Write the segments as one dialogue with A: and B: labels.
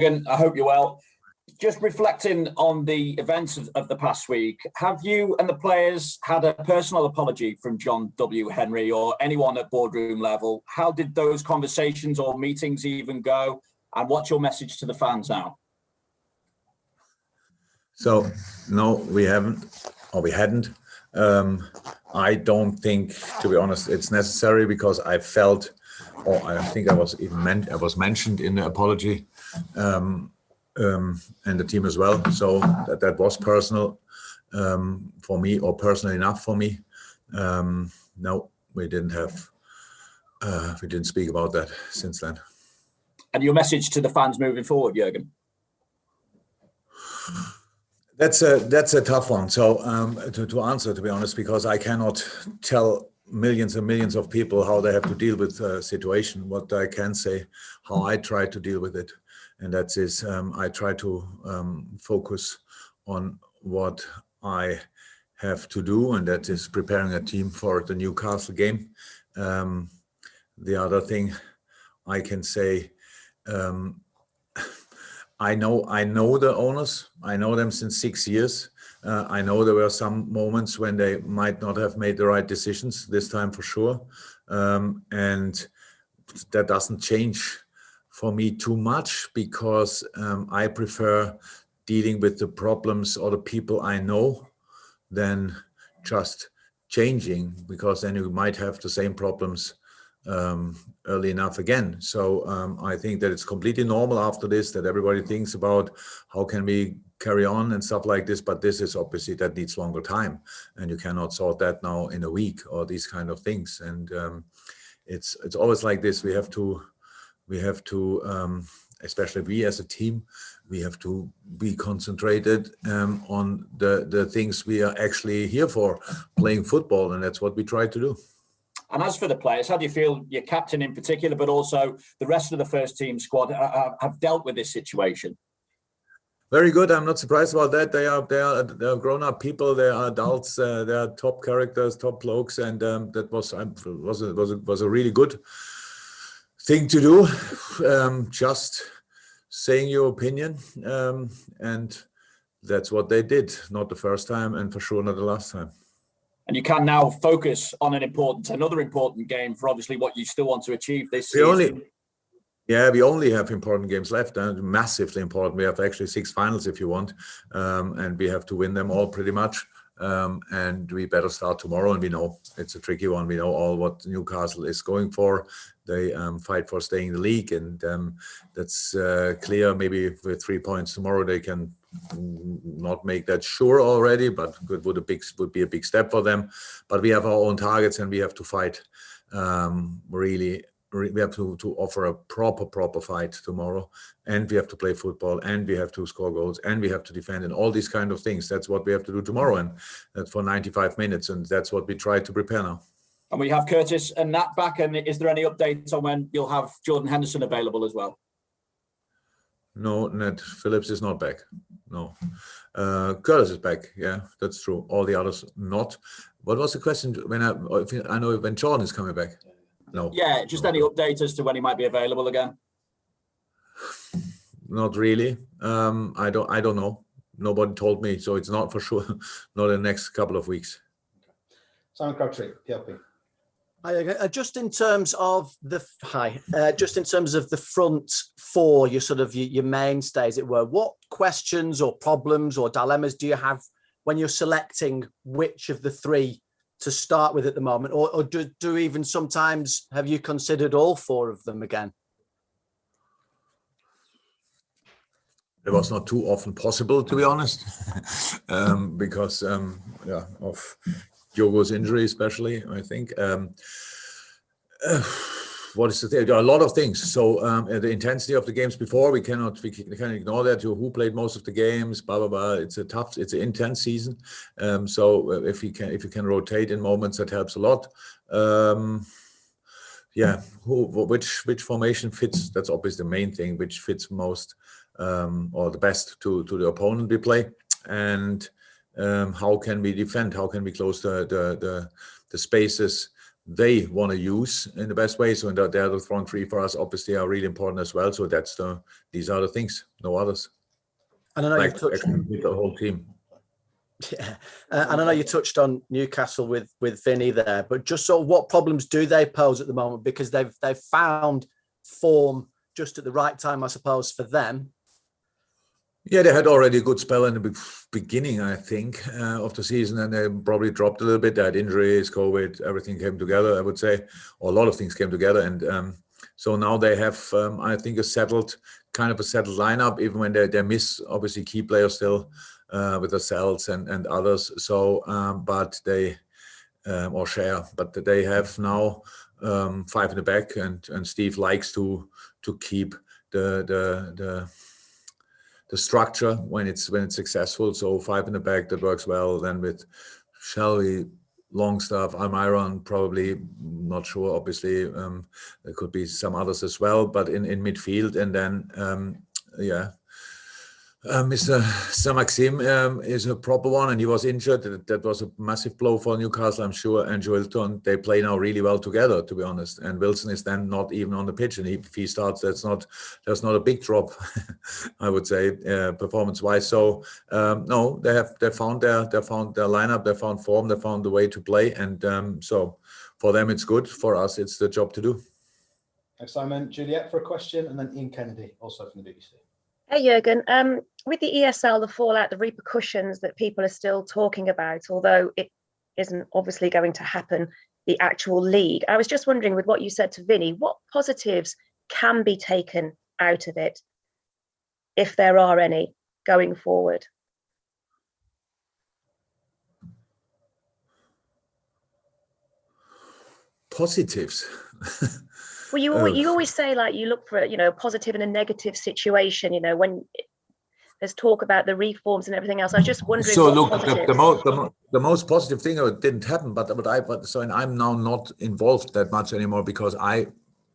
A: Jurgen, I hope you're well. Just reflecting on the events of the past week, have you and the players had a personal apology from John W. Henry or anyone at boardroom level? How did those conversations or meetings even go? And what's your message to the fans now?
B: So, no, we haven't, or we hadn't. I don't think, to be honest, it's necessary because I felt, or I think I was mentioned in the apology, and the team as well. So that was personal for me, or personal enough for me. No, we didn't speak about that since then.
A: And your message to the fans moving forward, Jurgen?
B: That's a tough one. So to answer, to be honest, because I cannot tell millions and millions of people how they have to deal with the situation. What I can say, how I try to deal with it, and that is I try to focus on what I have to do, and that is preparing a team for the Newcastle game. The other thing I can say, I know the owners. I know them since 6 years. I know there were some moments when they might not have made the right decisions this time for sure. And that doesn't change for me too much because I prefer dealing with the problems or the people I know than just changing, because then you might have the same problems early enough again. So I think that it's completely normal after this that everybody thinks about how can we carry on and stuff like this, but this is obviously that needs longer time, and you cannot sort that now in a week or these kind of things. And it's always like this. We have to especially we as a team, we have to be concentrated on the things we are actually here for, playing football, and that's what we try to do.
A: And as for the players, how do you feel your captain in particular, but also the rest of the first team squad have dealt with this situation?
B: Very good. I'm not surprised about that. They are grown-up people. They are adults. They are top characters, top blokes, and that was a really good thing to do. Just saying your opinion, and that's what they did. Not the first time, and for sure not the last time.
A: And you can now focus on another important game for obviously what you still want to achieve this season.
B: We only have important games left, and massively important. We have actually 6 finals if you want, and we have to win them all pretty much. And we better start tomorrow, and we know it's a tricky one. We know all what Newcastle is going for. They fight for staying in the league, and that's clear. Maybe with 3 points tomorrow, they can not make that sure already, but it would be a big step for them. But we have our own targets, and we have to fight. We have to offer a proper fight tomorrow, and we have to play football, and we have to score goals, and we have to defend, and all these kind of things. That's what we have to do tomorrow, and that's for 95 minutes, and that's what we try to prepare now.
A: And we have Curtis and Nat back, and is there any updates on when you'll have Jordan Henderson available as well?
B: No, Nat Phillips is not back. No. Curtis is back. Yeah, that's true. All the others not. What was the question? I know when Jordan is coming back. No.
A: Yeah, just any update as to when he might be available again?
B: Not really. I don't know. Nobody told me, so it's not for sure. Not in the next couple of weeks.
C: Simon Crabtree, PLP.
D: Just in terms of the front four, your mainstays, it were. What questions or problems or dilemmas do you have when you're selecting which of the 3 to start with at the moment, or do even sometimes have you considered all 4 of them again?
B: It was not too often possible, to be honest, because of Diogo's injury, especially. I think. What is the thing? There are a lot of things. So the intensity of the games before, we can't ignore that. Who played most of the games? Blah blah blah. It's an intense season. So if you can rotate in moments, that helps a lot. Which formation fits? That's obviously the main thing. Which fits most or the best to the opponent we play, and how can we defend? How can we close the spaces they want to use in the best way. So the other front three for us obviously are really important as well. So these are the things, no others.
D: And I know
B: Like
D: you've touched
B: with the whole team.
D: Yeah, and I know you touched on Newcastle with Vinny there, but just sort of what problems do they pose at the moment? Because they've found form just at the right time, I suppose, for them.
B: Yeah, they had already a good spell in the beginning, I think, of the season, and they probably dropped a little bit. They had injuries, COVID, everything came together, I would say, or a lot of things came together. And so now they have, I think, a settled lineup, even when they miss, obviously, key players still with the Celts and others. So, but they, or share, but they have now 5 in the back, and Steve likes to keep the structure when it's successful. So 5 in the back, that works well. Then with Shelby, Longstaff, Almiron, probably not sure. Obviously, there could be some others as well, but in midfield, and then Mr. Maxim is a proper one, and he was injured. That was a massive blow for Newcastle, I'm sure. And Joelton, they play now really well together, to be honest. And Wilson is then not even on the pitch, and if he starts, that's not a big drop, I would say, performance-wise. So no, they found their lineup, they found form, they found the way to play, and so for them it's good. For us, it's the job to do.
C: Thanks, Simon. Juliet for a question, and then Ian Kennedy, also from the BBC.
E: Hey, Jurgen. With the ESL, the fallout, the repercussions that people are still talking about, although it isn't obviously going to happen, the actual league, I was just wondering, with what you said to Vinny, what positives can be taken out of it, if there are any, going forward?
B: Positives.
E: Well, you always say, like, you look for a positive and a negative situation, when there's talk about the reforms and everything else. I was just wondering.
B: So look, the most positive thing, it didn't happen, but I'm now not involved that much anymore, because I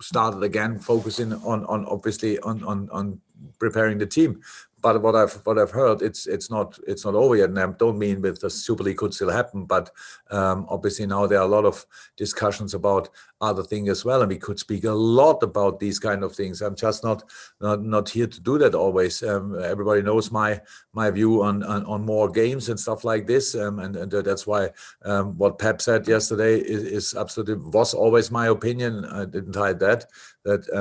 B: started again focusing on obviously on preparing the team. But what I've heard, it's not over yet, and I don't mean with the Super League could still happen, but obviously now there are a lot of discussions about other things as well, and we could speak a lot about these kind of things. I'm just not here to do that always. Everybody knows my view on more games and stuff like this, and that's why what Pep said yesterday is absolutely, was always my opinion. I didn't hide that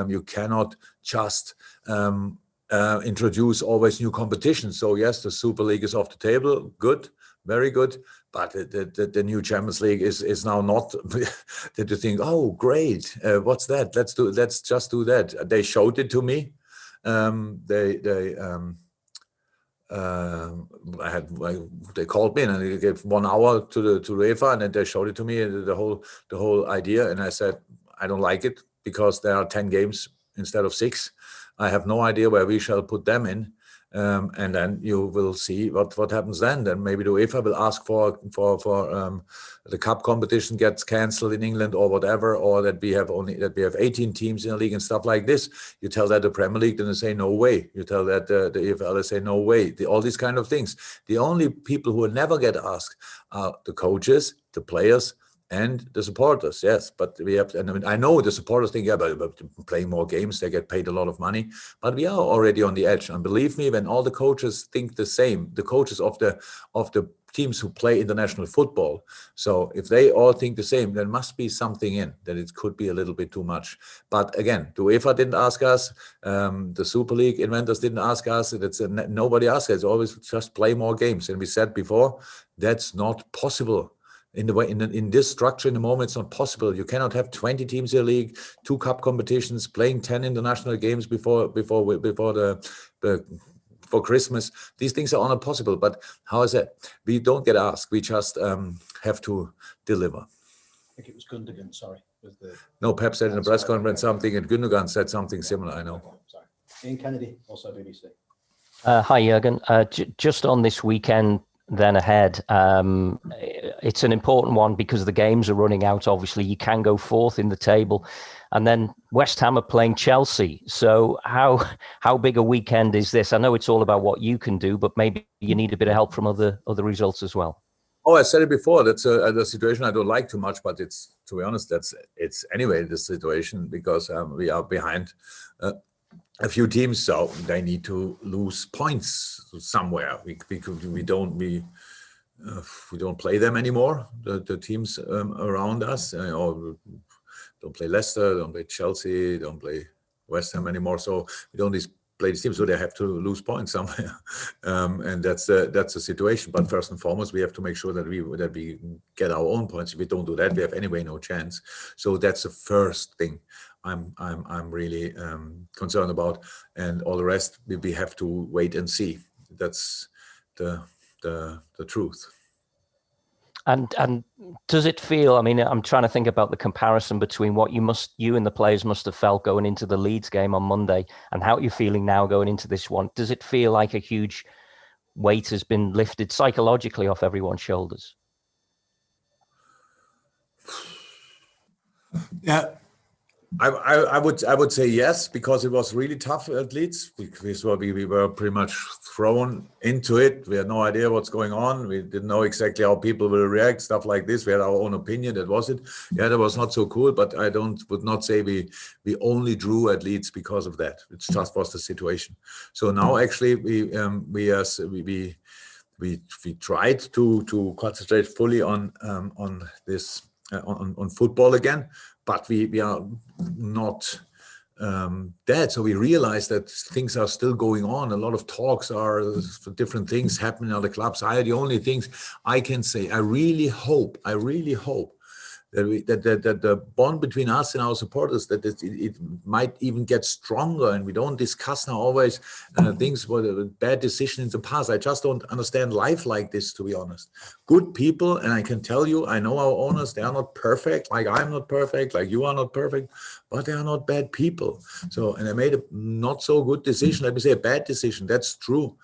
B: you cannot just introduce always new competition. So yes, the Super League is off the table. Good, very good. But the new Champions League is now not that you think, oh great, what's that? Let's just do that. They showed it to me. They called me and they gave 1 hour to UEFA, and then they showed it to me, the whole idea, and I said I don't like it, because there are 10 games instead of 6. I have no idea where we shall put them in, and then you will see what happens then. Then maybe the UEFA will ask for the cup competition gets cancelled in England or whatever, or that we have 18 teams in the league and stuff like this. You tell that the Premier League, then they say no way. You tell that the EFL, they say no way. All these kind of things. The only people who will never get asked are the coaches, the players, and the supporters. Yes, but we have, and I mean, I know the supporters think, yeah, but playing more games, they get paid a lot of money, but we are already on the edge. And believe me, when all the coaches think the same, the coaches of the teams who play international football, so if they all think the same, there must be something in that. It could be a little bit too much. But again, the UEFA didn't ask us, the Super League inventors didn't ask us. Nobody asked us. It's always just play more games. And we said before, that's not possible. In this structure in the moment, it's not possible. You cannot have 20 teams in the league, 2 cup competitions, playing 10 international games before Christmas. These things are not possible. But how is that? We don't get asked. We just have to deliver.
C: I think it was Gundogan. Sorry,
B: no. Pep said in a press conference something, and Gundogan said something similar. I know.
C: Sorry, Ian Kennedy, also BBC.
F: Hi, Jurgen. Just on this weekend. Then ahead, it's an important one because the games are running out. Obviously, you can go 4th in the table, and then West Ham are playing Chelsea. So how big a weekend is this? I know it's all about what you can do, but maybe you need a bit of help from other results as well.
B: Oh, I said it before. That's a situation I don't like too much, but it's, to be honest, it's anyway the situation, because we are behind a few teams, so they need to lose points somewhere. We don't play them anymore. The teams around us, or don't play Leicester, don't play Chelsea, don't play West Ham anymore. So we don't play these teams, so they have to lose points somewhere, and that's the situation. But first and foremost, we have to make sure that we get our own points. If we don't do that, we have anyway no chance. So that's the first thing I'm really concerned about, and all the rest we have to wait and see. That's the truth.
F: And does it feel, I mean, I'm trying to think about the comparison between what you and the players must have felt going into the Leeds game on Monday and how you're feeling now going into this one. Does it feel like a huge weight has been lifted psychologically off everyone's shoulders?
B: Yeah, I would say yes, because it was really tough at Leeds, because we were pretty much thrown into it. We had no idea what's going on. We didn't know exactly how people will react, stuff like this. We had our own opinion. That was it. Yeah, that was not so cool, but I would not say we only drew at Leeds because of that. It just was the situation. So now actually we tried to concentrate fully on this on football again. But we are not dead. So we realize that things are still going on. A lot of talks are for different things happening at the clubs. The only things I can say, I really hope that the bond between us and our supporters, that it might even get stronger, and we don't discuss now always things were a bad decision in the past. I just don't understand life like this, to be honest. Good people, and I can tell you, I know our owners, they are not perfect, like I'm not perfect, like you are not perfect, but they are not bad people. So, and I made a not so good decision, let me say a bad decision, that's true.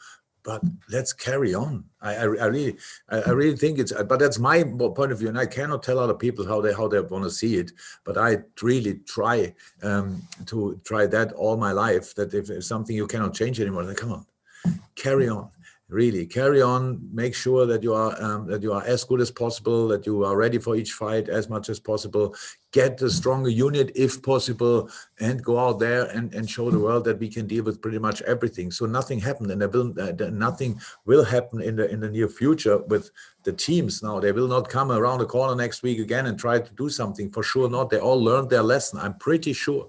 B: But let's carry on. I really think it's. But that's my point of view, and I cannot tell other people how they want to see it. But I really try to try that all my life. That if something you cannot change anymore, then come on, carry on. Really carry on. Make sure that you are as good as possible. That you are ready for each fight as much as possible. Get a stronger unit if possible, and go out there and show the world that we can deal with pretty much everything. So nothing happened, and nothing will happen in the near future with the teams. Now they will not come around the corner next week again and try to do something. For sure not. They all learned their lesson. I'm pretty sure.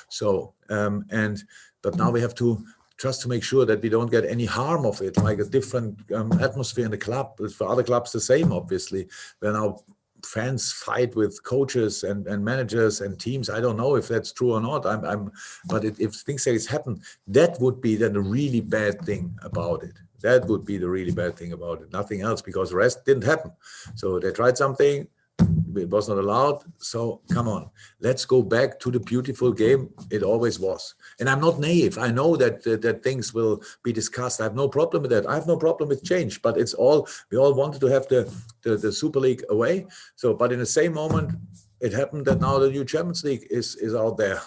B: So but now we have to just to make sure that we don't get any harm of it, like a different atmosphere in the club. For other clubs, the same, obviously. When our fans fight with coaches and managers and teams, I don't know if that's true or not. But if things like this happen, that would be then the really bad thing about it. That would be the really bad thing about it. Nothing else, because the rest didn't happen. So they tried something. It was not allowed. So come on, let's go back to the beautiful game it always was. And I'm not naive. I know that things will be discussed. I have no problem with that. I have no problem with change. But it's all, we all wanted to have the Super League away. So, but in the same moment, it happened that now the new Champions League is out there.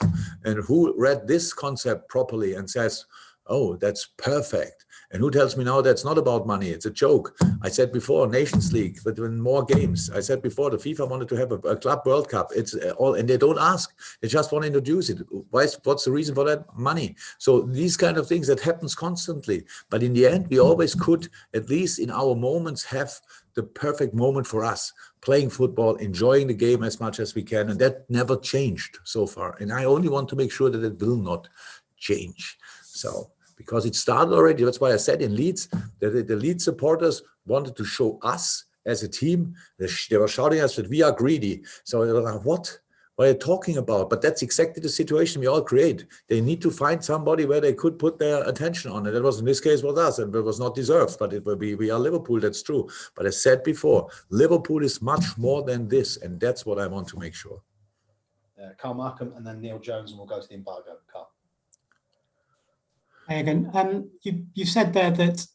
B: And who read this concept properly and says, oh, that's perfect. And who tells me now that's not about money? It's a joke. I said before, Nations League, but in more games. I said before, the FIFA wanted to have a Club World Cup. It's all, and they don't ask. They just want to introduce it. What's the reason for that? Money. So these kind of things that happens constantly. But in the end, we always could, at least in our moments, have the perfect moment for us. Playing football, enjoying the game as much as we can. And that never changed so far. And I only want to make sure that it will not change. So, because it started already. That's why I said in Leeds that the Leeds supporters wanted to show us as a team. They were shouting at us that we are greedy. So they were like, what are you talking about? But that's exactly the situation we all create. They need to find somebody where they could put their attention on. And that was, in this case, was us, and it was not deserved. But it will be, we are Liverpool, that's true. But I said before, Liverpool is much more than this. And that's what I want to make sure.
C: Carl Markham and then Neil Jones, and we'll go to the embargo. Carl.
G: Hey again. You said there that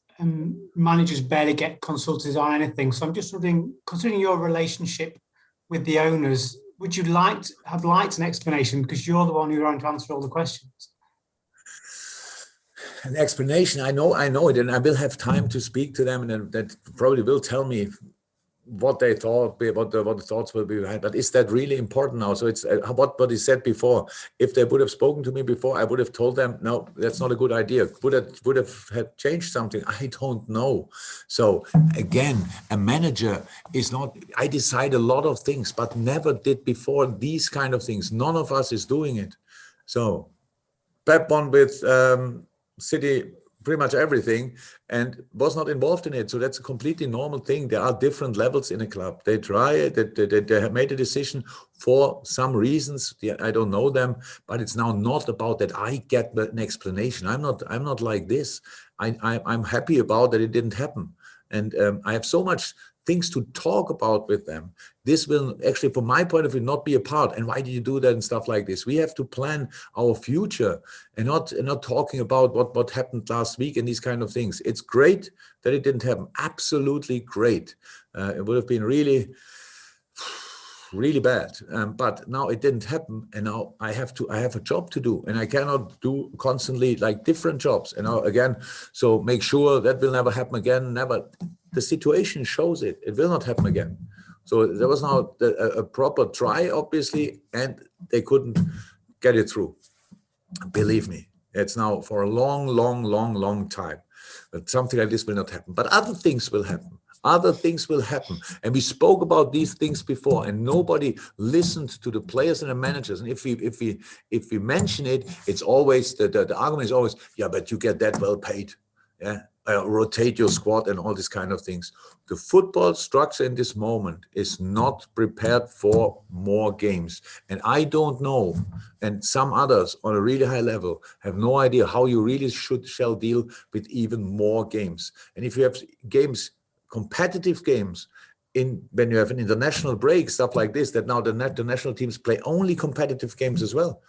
G: managers barely get consulted on anything. So I'm just wondering, considering your relationship with the owners, would you have liked an explanation, because you're the one who's going to answer all the questions?
B: An explanation, I know it, and I will have time to speak to them, and that probably will tell me what they thought, what the thoughts will be behind. But is that really important now? So it's what he said before. If they would have spoken to me before, I would have told them, no, that's not a good idea. Would have had changed something? I don't know. So again, a manager is not. I decide a lot of things, but never did before these kind of things. None of us is doing it. So Pep won with City pretty much everything and was not involved in it. So that's a completely normal thing. There are different levels in a club. They try it, they have made a decision for some reasons. I don't know them, but it's now not about that I get an explanation. I'm not like this. I'm happy about that it didn't happen. And I have so much things to talk about with them. This will actually, from my point of view, not be a part. And why did you do that and stuff like this? We have to plan our future and not talking about what happened last week and these kind of things. It's great that it didn't happen. Absolutely great. It would have been really, really bad. But now it didn't happen. And now I have a job to do, and I cannot do constantly like different jobs. And now again, so make sure that will never happen again. Never. The situation shows it. It will not happen again. So there was now a proper try, obviously, and they couldn't get it through. Believe me, it's now for a long time that something like this will not happen. But other things will happen. Other things will happen. And we spoke about these things before, and nobody listened to the players and the managers. And if we mention it, it's always the argument is always, yeah, but you get that well paid. Yeah. Rotate your squad and all these kind of things. The football structure in this moment is not prepared for more games. And I don't know, and some others on a really high level have no idea how you really shall deal with even more games. And if you have games, competitive games, when you have an international break, stuff like this, that now the national teams play only competitive games as well.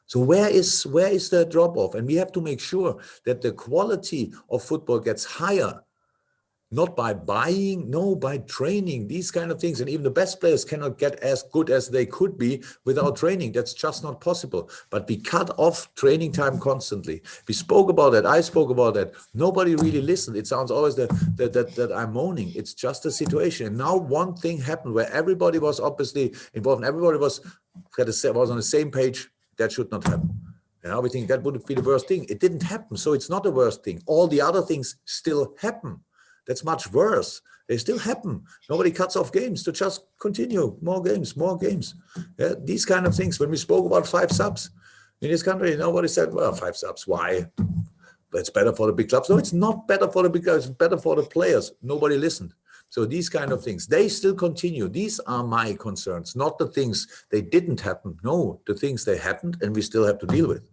B: So where is the drop-off? And we have to make sure that the quality of football gets higher, not by buying, no, by training, these kind of things. And even the best players cannot get as good as they could be without training. That's just not possible. But we cut off training time constantly. We spoke about that. I spoke about that. Nobody really listened. It sounds always that I'm moaning. It's just a situation. And now one thing happened where everybody was obviously involved and everybody was on the same page. That should not happen. And now we think that would be the worst thing. It didn't happen, so it's not the worst thing. All the other things still happen. That's much worse. They still happen. Nobody cuts off games to just continue. More games. Yeah, these kind of things. When we spoke about 5 subs in this country, nobody said, well, 5 subs, why? It's better for the big clubs. No, it's not better for the big clubs. It's better for the players. Nobody listened. So these kind of things, they still continue. These are my concerns, not the things they didn't happen. No, the things they happened and we still have to deal with.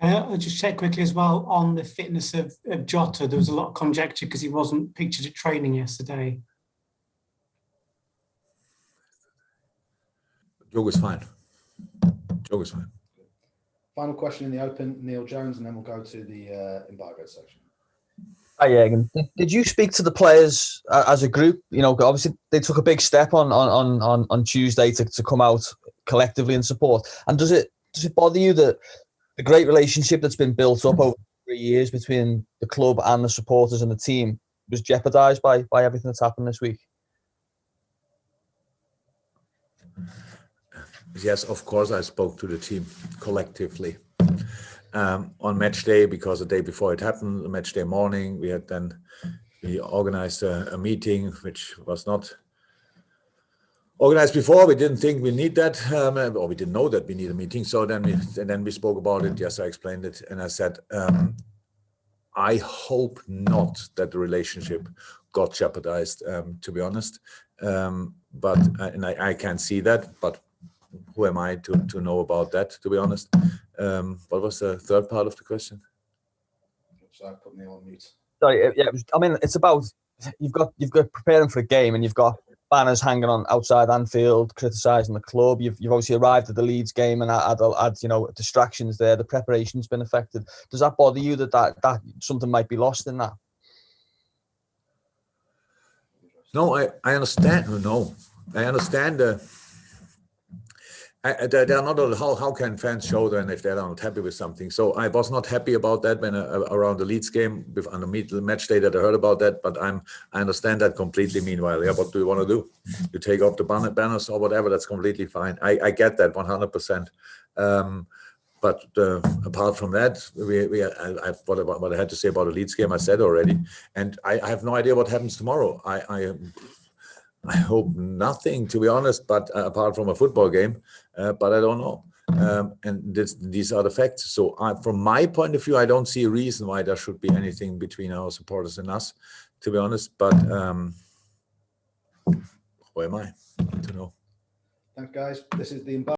G: I'll just check quickly as well on the fitness of Jota. There was a lot of conjecture because he wasn't pictured at training yesterday.
B: Diogo's fine.
C: Final question in the open, Neil Jones, and then we'll go to the embargo section.
H: Hi, Jurgen. Did you speak to the players as a group? You know, obviously they took a big step on Tuesday to come out collectively and support. And does it bother you that the great relationship that's been built up over 3 years between the club and the supporters and the team was jeopardised by everything that's happened this week?
B: Yes, of course, I spoke to the team collectively. On match day, because the day before it happened, the match day morning, we organized a meeting, which was not organized before. We didn't think we need that, or we didn't know that we need a meeting. So then we spoke about it. Yes, I explained it, and I said, I hope not that the relationship got jeopardized. To be honest, but I can't see that, but. Who am I to know about that, to be honest? What was the third part of the question?
C: Sorry, put me on mute.
H: Sorry, yeah, I mean, it's about you've got preparing for a game and you've got banners hanging on outside Anfield criticising the club. You've obviously arrived at the Leeds game and had distractions there. The preparation's been affected. Does that bother you that something might be lost in that?
B: No, I understand. No, I understand They're not all, how can fans show then if they're not happy with something? So I was not happy about that when around the Leeds game on the match day that I heard about that, but I understand that completely. Meanwhile, yeah, what do you want to do? You take off the banners or whatever, that's completely fine. I get that 100%. But apart from that, what I had to say about the Leeds game, I said already, and I have no idea what happens tomorrow. I hope nothing, to be honest, but apart from a football game, but I don't know. And these are the facts. So from my point of view, I don't see a reason why there should be anything between our supporters and us, to be honest. But who am I to know?
C: Thanks, guys. This is the